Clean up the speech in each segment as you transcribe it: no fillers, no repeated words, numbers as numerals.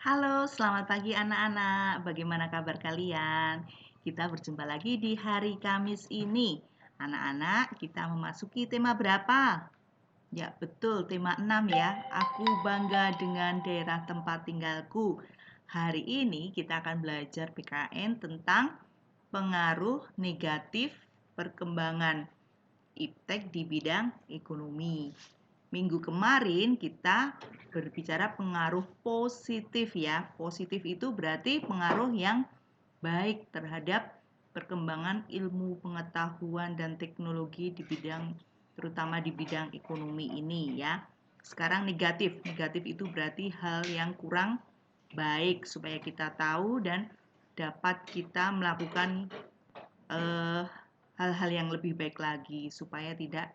Halo, selamat pagi anak-anak. Bagaimana kabar kalian? Kita berjumpa lagi di hari Kamis ini. Anak-anak, kita memasuki tema berapa? Ya, betul, tema 6 ya. Aku bangga dengan daerah tempat tinggalku. Hari ini kita akan belajar PKN tentang pengaruh negatif perkembangan iptek di bidang ekonomi. Minggu kemarin kita berbicara pengaruh positif ya. Positif itu berarti pengaruh yang baik terhadap perkembangan ilmu pengetahuan dan teknologi di bidang terutama di bidang ekonomi ini ya. Sekarang negatif. Negatif itu berarti hal yang kurang baik supaya kita tahu dan dapat kita melakukan hal-hal yang lebih baik lagi supaya tidak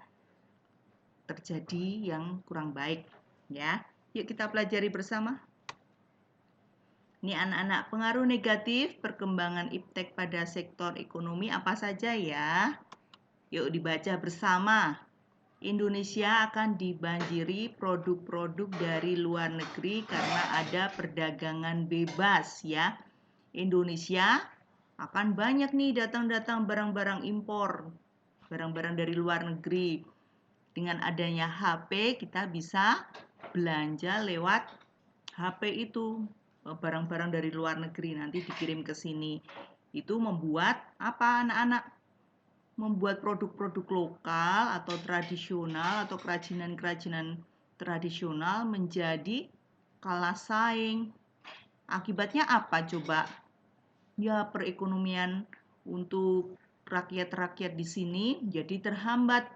terjadi yang kurang baik ya. Yuk kita pelajari bersama. Ini anak-anak, pengaruh negatif perkembangan iptek pada sektor ekonomi apa saja ya? Yuk dibaca bersama. Indonesia akan dibanjiri produk-produk dari luar negeri karena ada perdagangan bebas ya. Indonesia akan banyak nih datang-datang barang-barang impor, barang-barang dari luar negeri. Dengan adanya HP kita bisa belanja lewat HP itu, barang-barang dari luar negeri nanti dikirim ke sini. Itu membuat apa anak-anak? Membuat produk-produk lokal atau tradisional atau kerajinan-kerajinan tradisional menjadi kalah saing. Akibatnya apa coba? Ya, perekonomian untuk rakyat-rakyat di sini jadi terhambat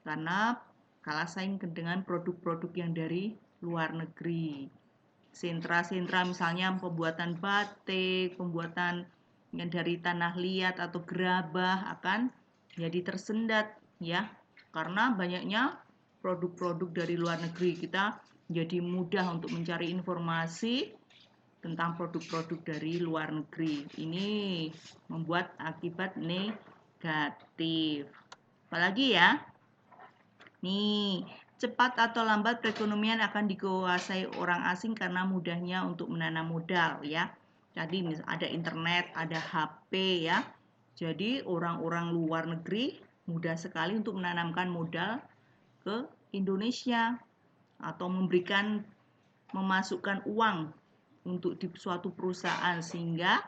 karena kalah saing dengan produk-produk yang dari luar negeri. Sentra-sentra misalnya pembuatan batik, pembuatan yang dari tanah liat atau gerabah akan jadi tersendat ya, karena banyaknya produk-produk dari luar negeri. Kita jadi mudah untuk mencari informasi tentang produk-produk dari luar negeri. Ini membuat akibat negatif. Apalagi ya? Nih, cepat atau lambat perekonomian akan dikuasai orang asing karena mudahnya untuk menanam modal ya. Tadi ada internet, ada HP ya. Jadi orang-orang luar negeri mudah sekali untuk menanamkan modal ke Indonesia atau memasukkan uang untuk di suatu perusahaan sehingga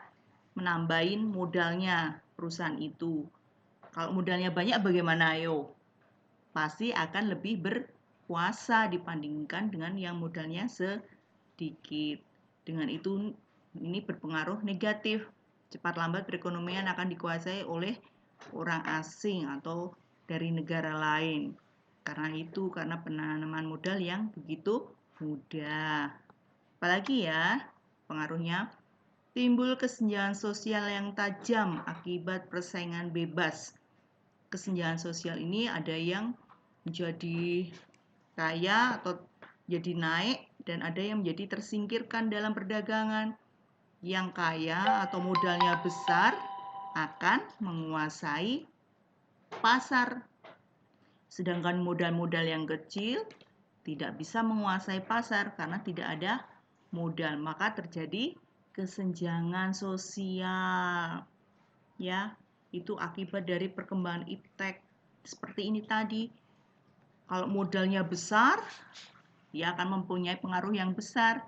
menambahin modalnya perusahaan itu. Kalau modalnya banyak bagaimana ayo? Pasti akan lebih berkuasa dibandingkan dengan yang modalnya sedikit. Dengan itu ini berpengaruh negatif. Cepat lambat perekonomian akan dikuasai oleh orang asing atau dari negara lain. Karena penanaman modal yang begitu mudah. Apalagi ya pengaruhnya? Timbul kesenjangan sosial yang tajam akibat persaingan bebas. Kesenjangan sosial ini ada yang menjadi kaya atau jadi naik dan ada yang menjadi tersingkirkan dalam perdagangan. Yang kaya atau modalnya besar akan menguasai pasar. Sedangkan modal-modal yang kecil tidak bisa menguasai pasar karena tidak ada modal. Maka terjadi kesenjangan sosial. Ya, itu akibat dari perkembangan iptek. Seperti ini tadi. Kalau modalnya besar, dia akan mempunyai pengaruh yang besar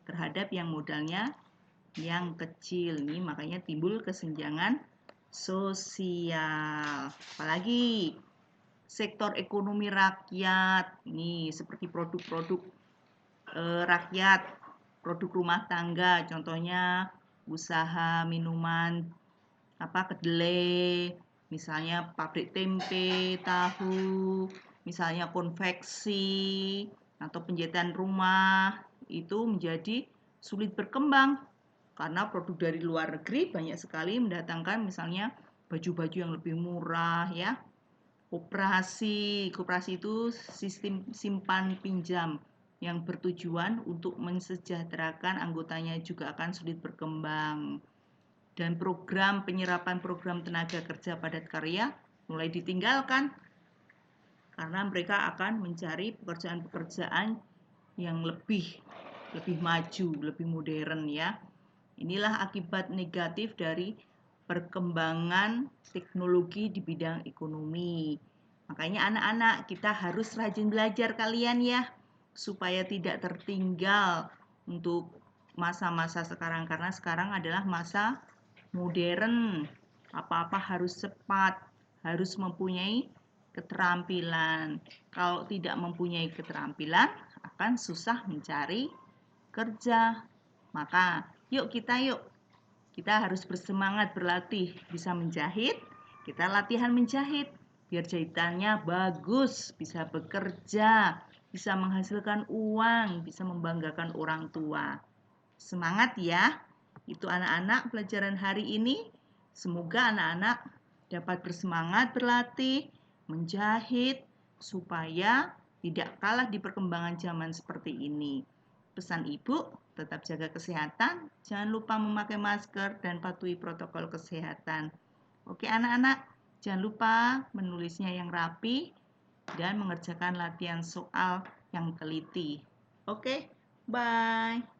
terhadap yang modalnya yang kecil. Ini makanya timbul kesenjangan sosial. Apalagi sektor ekonomi rakyat. Ini seperti produk-produk rakyat, produk rumah tangga, contohnya usaha minuman kedelai, misalnya pabrik tempe, tahu, misalnya konveksi atau penjahitan rumah, itu menjadi sulit berkembang karena produk dari luar negeri banyak sekali mendatangkan misalnya baju-baju yang lebih murah ya. Koperasi itu sistem simpan pinjam yang bertujuan untuk mensejahterakan anggotanya juga akan sulit berkembang. Dan program penyerapan program tenaga kerja padat karya mulai ditinggalkan karena mereka akan mencari pekerjaan-pekerjaan yang lebih lebih maju, lebih modern ya. Inilah akibat negatif dari perkembangan teknologi di bidang ekonomi. Makanya anak-anak kita harus rajin belajar kalian ya, supaya tidak tertinggal untuk masa-masa sekarang, karena sekarang adalah masa modern. Apa-apa harus cepat, harus mempunyai keterampilan. Kalau tidak mempunyai keterampilan, akan susah mencari kerja. Maka yuk kita harus bersemangat berlatih. Bisa menjahit, kita latihan menjahit biar jahitannya bagus, bisa bekerja, bisa menghasilkan uang, bisa membanggakan orang tua. Semangat ya. Itu anak-anak pelajaran hari ini. Semoga anak-anak dapat bersemangat berlatih, menjahit, supaya tidak kalah di perkembangan zaman seperti ini. Pesan Ibu, tetap jaga kesehatan, jangan lupa memakai masker dan patuhi protokol kesehatan. Oke anak-anak, jangan lupa menulisnya yang rapi dan mengerjakan latihan soal yang teliti. Oke, bye.